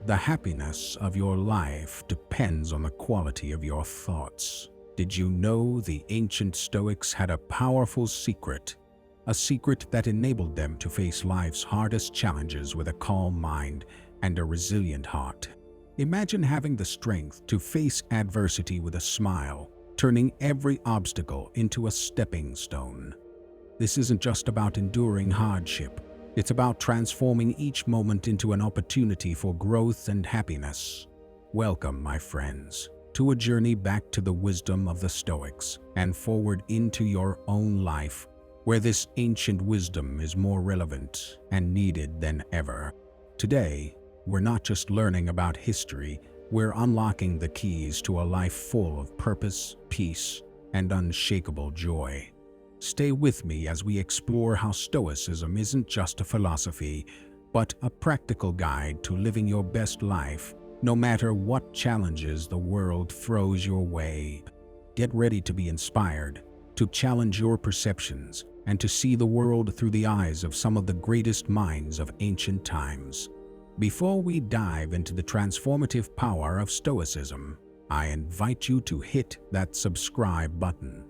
The happiness of your life depends on the quality of your thoughts. Did you know the ancient Stoics had a powerful secret? A secret that enabled them to face life's hardest challenges with a calm mind and a resilient heart. Imagine having the strength to face adversity with a smile, turning every obstacle into a stepping stone. This isn't just about enduring hardship. It's about transforming each moment into an opportunity for growth and happiness. Welcome, my friends, to a journey back to the wisdom of the Stoics and forward into your own life, where this ancient wisdom is more relevant and needed than ever. Today, we're not just learning about history, we're unlocking the keys to a life full of purpose, peace, and unshakable joy. Stay with me as we explore how Stoicism isn't just a philosophy, but a practical guide to living your best life, no matter what challenges the world throws your way. Get ready to be inspired, to challenge your perceptions, and to see the world through the eyes of some of the greatest minds of ancient times. Before we dive into the transformative power of Stoicism, I invite you to hit that subscribe button.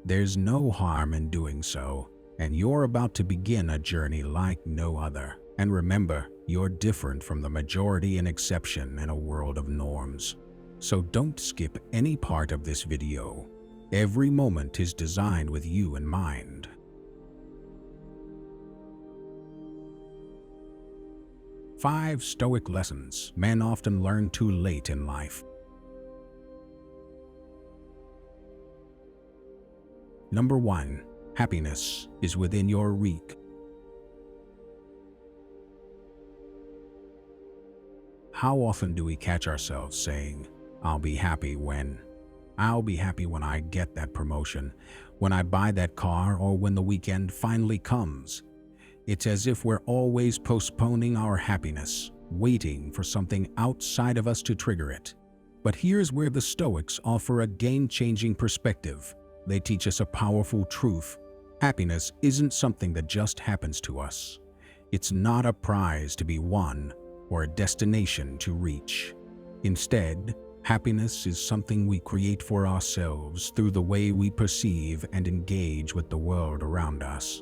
There's no harm in doing so, and you're about to begin a journey like no other. And remember, you're different from the majority and exception in a world of norms. So don't skip any part of this video. Every moment is designed with you in mind. 5 Stoic lessons men often learn too late in life. Number 1. Happiness is within your reach. How often do we catch ourselves saying, I'll be happy when I get that promotion, when I buy that car, or when the weekend finally comes? It's as if we're always postponing our happiness, waiting for something outside of us to trigger it. But here's where the Stoics offer a game-changing perspective. They teach us a powerful truth. Happiness isn't something that just happens to us. It's not a prize to be won or a destination to reach. Instead, happiness is something we create for ourselves through the way we perceive and engage with the world around us.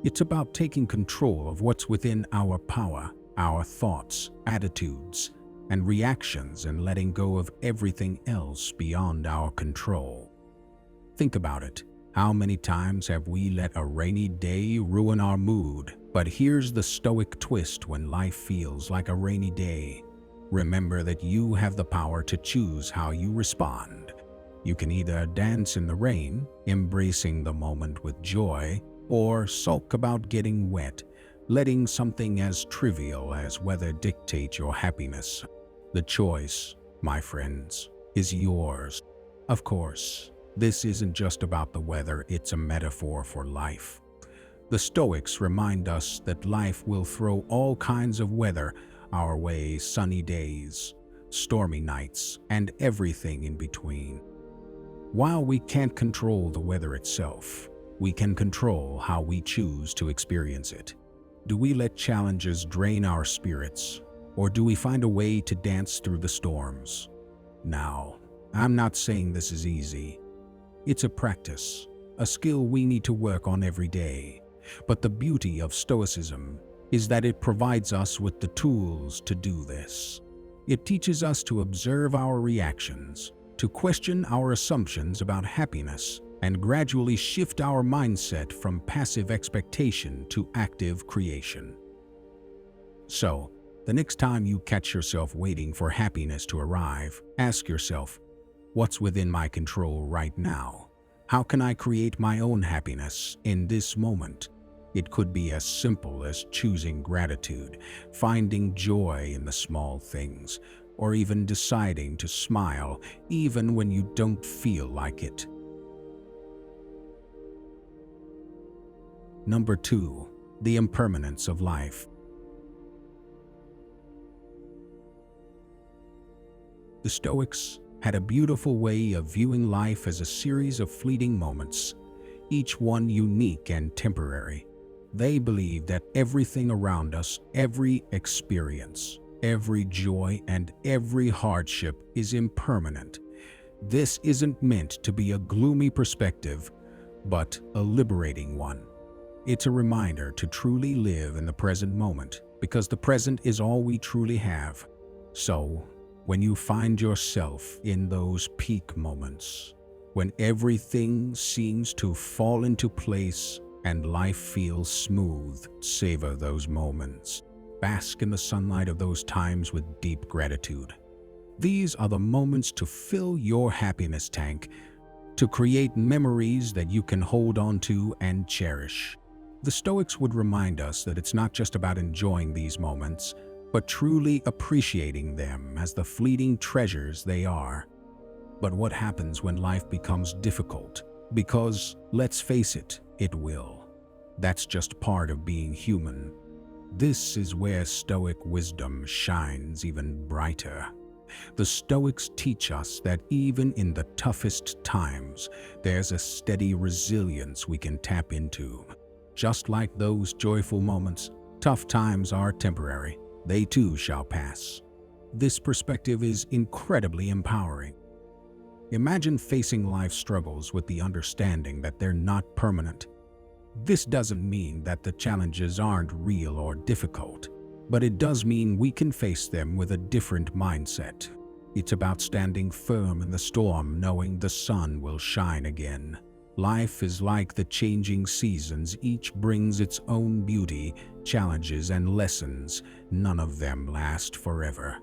It's about taking control of what's within our power, our thoughts, attitudes, and reactions, and letting go of everything else beyond our control. Think about it. How many times have we let a rainy day ruin our mood? But here's the Stoic twist when life feels like a rainy day. Remember that you have the power to choose how you respond. You can either dance in the rain, embracing the moment with joy, or sulk about getting wet, letting something as trivial as weather dictate your happiness. The choice, my friends, is yours. Of course, this isn't just about the weather, it's a metaphor for life. The Stoics remind us that life will throw all kinds of weather our way: sunny days, stormy nights, and everything in between. While we can't control the weather itself, we can control how we choose to experience it. Do we let challenges drain our spirits, or do we find a way to dance through the storms? Now, I'm not saying this is easy. It's a practice, a skill we need to work on every day. But the beauty of Stoicism is that it provides us with the tools to do this. It teaches us to observe our reactions, to question our assumptions about happiness, and gradually shift our mindset from passive expectation to active creation. So, the next time you catch yourself waiting for happiness to arrive, ask yourself, what's within my control right now? How can I create my own happiness in this moment? It could be as simple as choosing gratitude, finding joy in the small things, or even deciding to smile even when you don't feel like it. Number 2. The impermanence of life. The Stoics had a beautiful way of viewing life as a series of fleeting moments, each one unique and temporary. They believed that everything around us, every experience, Every joy and every hardship is impermanent. This isn't meant to be a gloomy perspective, but a liberating one. It's a reminder to truly live in the present moment, because the present is all we truly have. So, when you find yourself in those peak moments, when everything seems to fall into place and life feels smooth, savor those moments. Bask in the sunlight of those times with deep gratitude. These are the moments to fill your happiness tank, to create memories that you can hold on to and cherish. The Stoics would remind us that it's not just about enjoying these moments, but truly appreciating them as the fleeting treasures they are. But what happens when life becomes difficult? Because, let's face it, it will. That's just part of being human. This is where Stoic wisdom shines even brighter. The Stoics teach us that even in the toughest times, there's a steady resilience we can tap into. Just like those joyful moments, tough times are temporary. They too shall pass. This perspective is incredibly empowering. Imagine facing life's struggles with the understanding that they're not permanent. This doesn't mean that the challenges aren't real or difficult, but it does mean we can face them with a different mindset. It's about standing firm in the storm, knowing the sun will shine again. Life is like the changing seasons. Each brings its own beauty, challenges, and lessons. None of them last forever.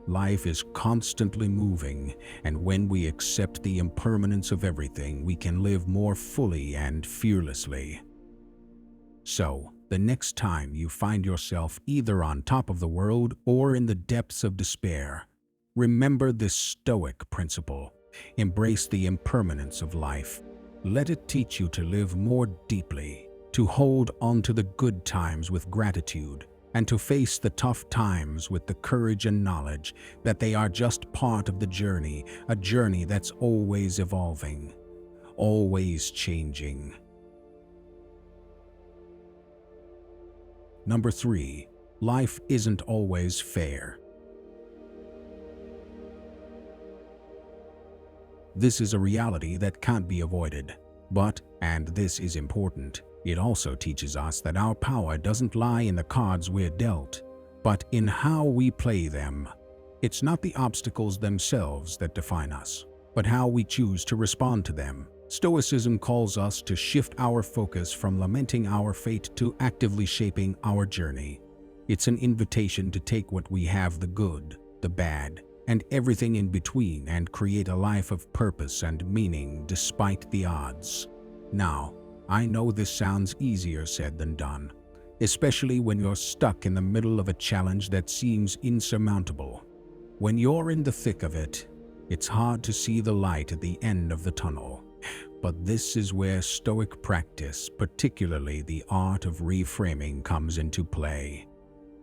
Life is constantly moving, and when we accept the impermanence of everything, we can live more fully and fearlessly. So, the next time you find yourself either on top of the world or in the depths of despair, remember this Stoic principle. Embrace the impermanence of life. Let it teach you to live more deeply, to hold on to the good times with gratitude, and to face the tough times with the courage and knowledge that they are just part of the journey, a journey that's always evolving, always changing. Number 3, life isn't always fair. This is a reality that can't be avoided, but, and this is important, it also teaches us that our power doesn't lie in the cards we're dealt, but in how we play them. It's not the obstacles themselves that define us, but how we choose to respond to them. Stoicism calls us to shift our focus from lamenting our fate to actively shaping our journey. It's an invitation to take what we have, the good, the bad, and everything in between, and create a life of purpose and meaning despite the odds. Now, I know this sounds easier said than done, especially when you're stuck in the middle of a challenge that seems insurmountable. When you're in the thick of it, it's hard to see the light at the end of the tunnel. But this is where Stoic practice, particularly the art of reframing, comes into play.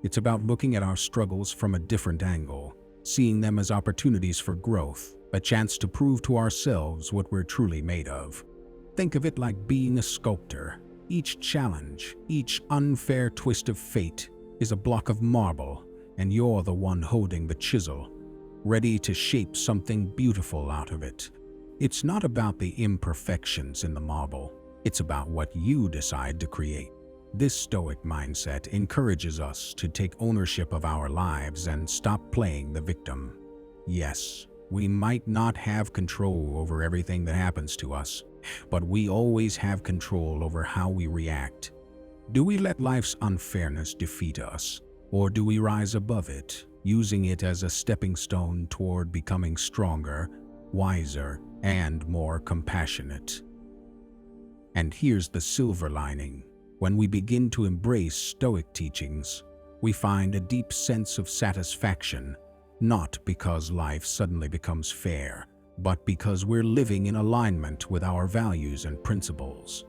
It's about looking at our struggles from a different angle, seeing them as opportunities for growth, a chance to prove to ourselves what we're truly made of. Think of it like being a sculptor. Each challenge, each unfair twist of fate is a block of marble, and you're the one holding the chisel, ready to shape something beautiful out of it. It's not about the imperfections in the marble, it's about what you decide to create. This Stoic mindset encourages us to take ownership of our lives and stop playing the victim. Yes, we might not have control over everything that happens to us, but we always have control over how we react. Do we let life's unfairness defeat us, or do we rise above it, using it as a stepping stone toward becoming stronger, wiser, and more compassionate? And here's the silver lining. When we begin to embrace Stoic teachings, we find a deep sense of satisfaction, not because life suddenly becomes fair, but because we're living in alignment with our values and principles.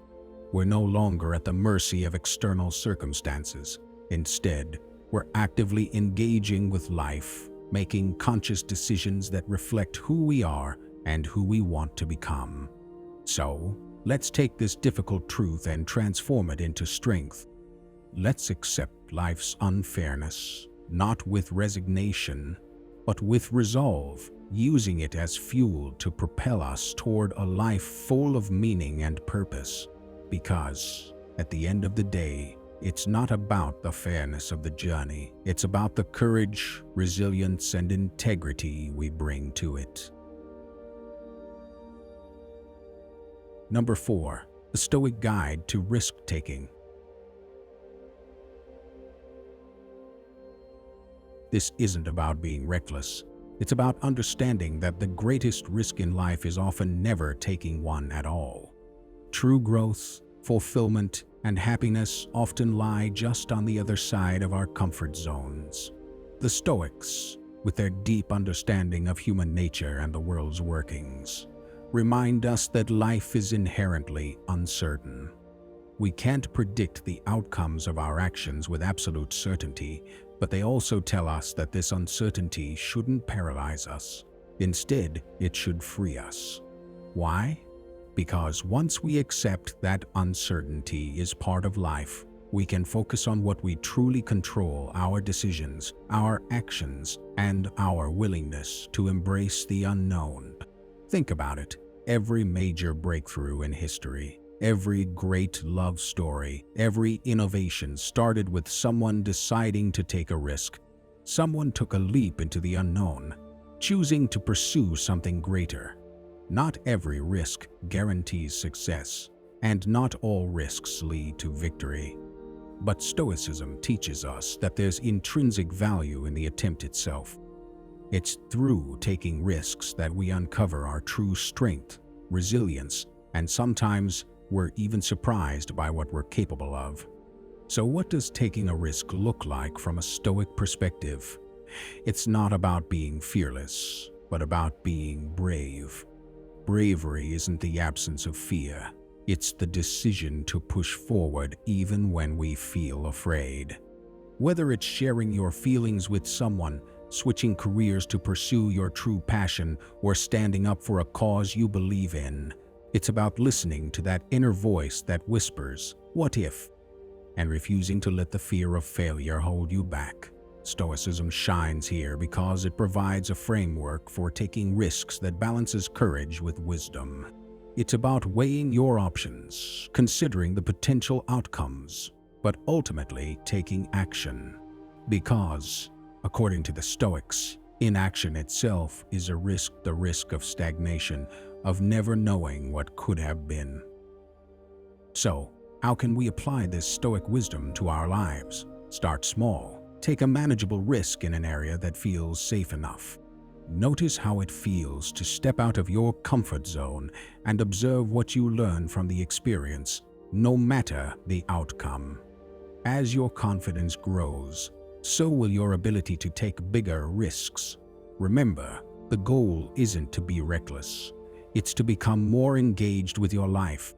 We're no longer at the mercy of external circumstances. Instead, we're actively engaging with life, making conscious decisions that reflect who we are and who we want to become. So, let's take this difficult truth and transform it into strength. Let's accept life's unfairness, not with resignation, but with resolve, using it as fuel to propel us toward a life full of meaning and purpose. Because, at the end of the day, it's not about the fairness of the journey, it's about the courage, resilience, and integrity we bring to it. Number 4. The Stoic Guide to Risk-Taking. This isn't about being reckless. It's about understanding that the greatest risk in life is often never taking one at all. True growth, fulfillment, and happiness often lie just on the other side of our comfort zones. The Stoics, with their deep understanding of human nature and the world's workings, remind us that life is inherently uncertain. We can't predict the outcomes of our actions with absolute certainty, but they also tell us that this uncertainty shouldn't paralyze us. Instead, it should free us. Why? Because once we accept that uncertainty is part of life, we can focus on what we truly control: our decisions, our actions, and our willingness to embrace the unknown. Think about it. Every major breakthrough in history, every great love story, every innovation started with someone deciding to take a risk. Someone took a leap into the unknown, choosing to pursue something greater. Not every risk guarantees success, and not all risks lead to victory. But Stoicism teaches us that there's intrinsic value in the attempt itself. It's through taking risks that we uncover our true strength, resilience, and sometimes we're even surprised by what we're capable of. So what does taking a risk look like from a Stoic perspective? It's not about being fearless, but about being brave. Bravery isn't the absence of fear. It's the decision to push forward even when we feel afraid. Whether it's sharing your feelings with someone, switching careers to pursue your true passion, or standing up for a cause you believe in, it's about listening to that inner voice that whispers, "What if?" and refusing to let the fear of failure hold you back. Stoicism shines here because it provides a framework for taking risks that balances courage with wisdom. It's about weighing your options, considering the potential outcomes, but ultimately taking action. Because, according to the Stoics, inaction itself is a risk, the risk of stagnation, of never knowing what could have been. So, how can we apply this Stoic wisdom to our lives? Start small. Take a manageable risk in an area that feels safe enough. Notice how it feels to step out of your comfort zone and observe what you learn from the experience, no matter the outcome. As your confidence grows, so will your ability to take bigger risks. Remember, the goal isn't to be reckless. It's to become more engaged with your life.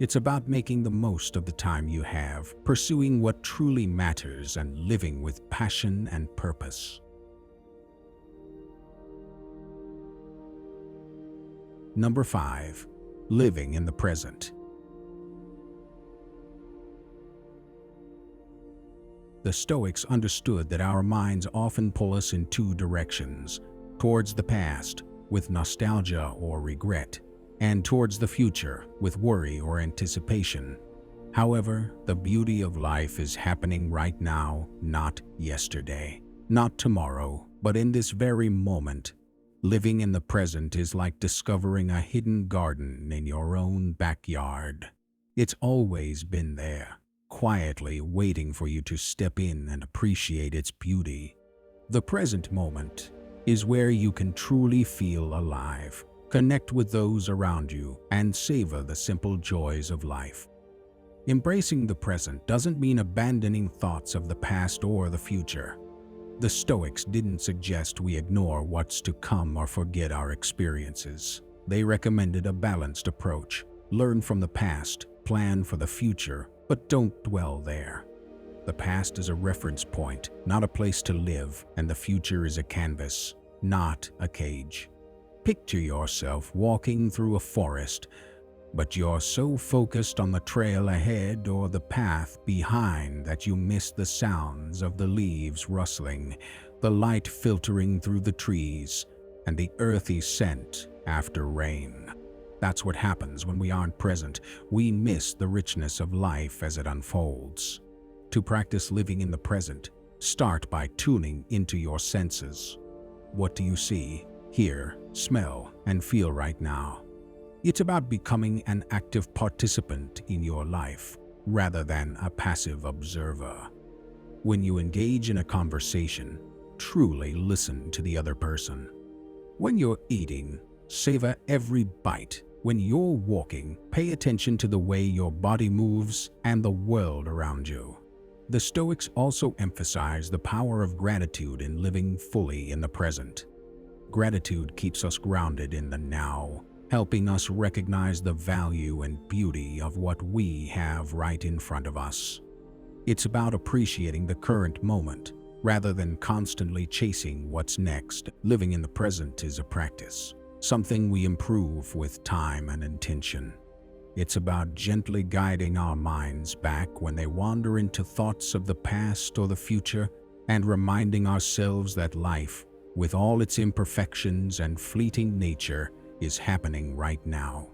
It's about making the most of the time you have, pursuing what truly matters, and living with passion and purpose. Number 5. Living in the present. The Stoics understood that our minds often pull us in two directions: towards the past, with nostalgia or regret, and towards the future, with worry or anticipation. However, the beauty of life is happening right now, not yesterday, not tomorrow, but in this very moment. Living in the present is like discovering a hidden garden in your own backyard. It's always been there, quietly waiting for you to step in and appreciate its beauty. The present moment is where you can truly feel alive, connect with those around you, and savor the simple joys of life. Embracing the present doesn't mean abandoning thoughts of the past or the future. The Stoics didn't suggest we ignore what's to come or forget our experiences. They recommended a balanced approach. Learn from the past, plan for the future, but don't dwell there. The past is a reference point, not a place to live, and the future is a canvas, not a cage. Picture yourself walking through a forest. but you're so focused on the trail ahead or the path behind that you miss the sounds of the leaves rustling, the light filtering through the trees, and the earthy scent after rain. That's what happens when we aren't present. We miss the richness of life as it unfolds. To practice living in the present, start by tuning into your senses. What do you see, hear, smell, and feel right now? It's about becoming an active participant in your life rather than a passive observer. When you engage in a conversation, truly listen to the other person. When you're eating, savor every bite. When you're walking, pay attention to the way your body moves and the world around you. The Stoics also emphasize the power of gratitude in living fully in the present. Gratitude keeps us grounded in the now, helping us recognize the value and beauty of what we have right in front of us. It's about appreciating the current moment rather than constantly chasing what's next. Living in the present is a practice, something we improve with time and intention. It's about gently guiding our minds back when they wander into thoughts of the past or the future, and reminding ourselves that life, with all its imperfections and fleeting nature, is happening right now.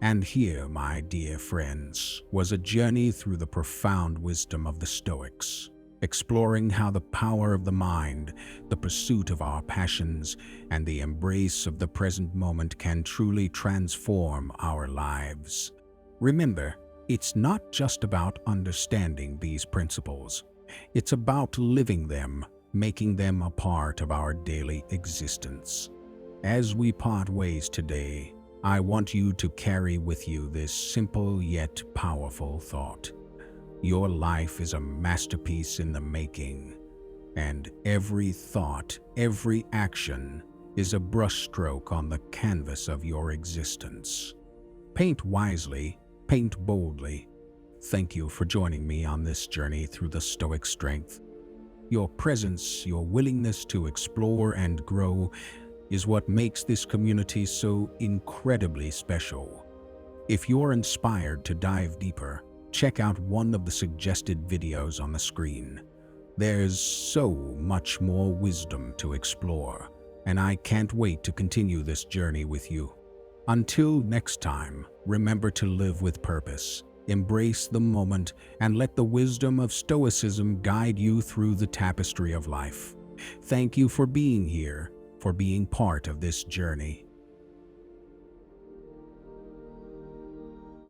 And here, my dear friends, was a journey through the profound wisdom of the Stoics, exploring how the power of the mind, the pursuit of our passions, and the embrace of the present moment can truly transform our lives. Remember, it's not just about understanding these principles. It's about living them, making them a part of our daily existence. As we part ways today, I want you to carry with you this simple yet powerful thought. Your life is a masterpiece in the making, and every thought, every action is a brushstroke on the canvas of your existence. Paint wisely, paint boldly. Thank you for joining me on this journey through the Stoic Strength. Your presence, your willingness to explore and grow is what makes this community so incredibly special. If you're inspired to dive deeper, check out one of the suggested videos on the screen. There's so much more wisdom to explore, and I can't wait to continue this journey with you. Until next time, remember to live with purpose, embrace the moment, and let the wisdom of Stoicism guide you through the tapestry of life. Thank you for being here, for being part of this journey.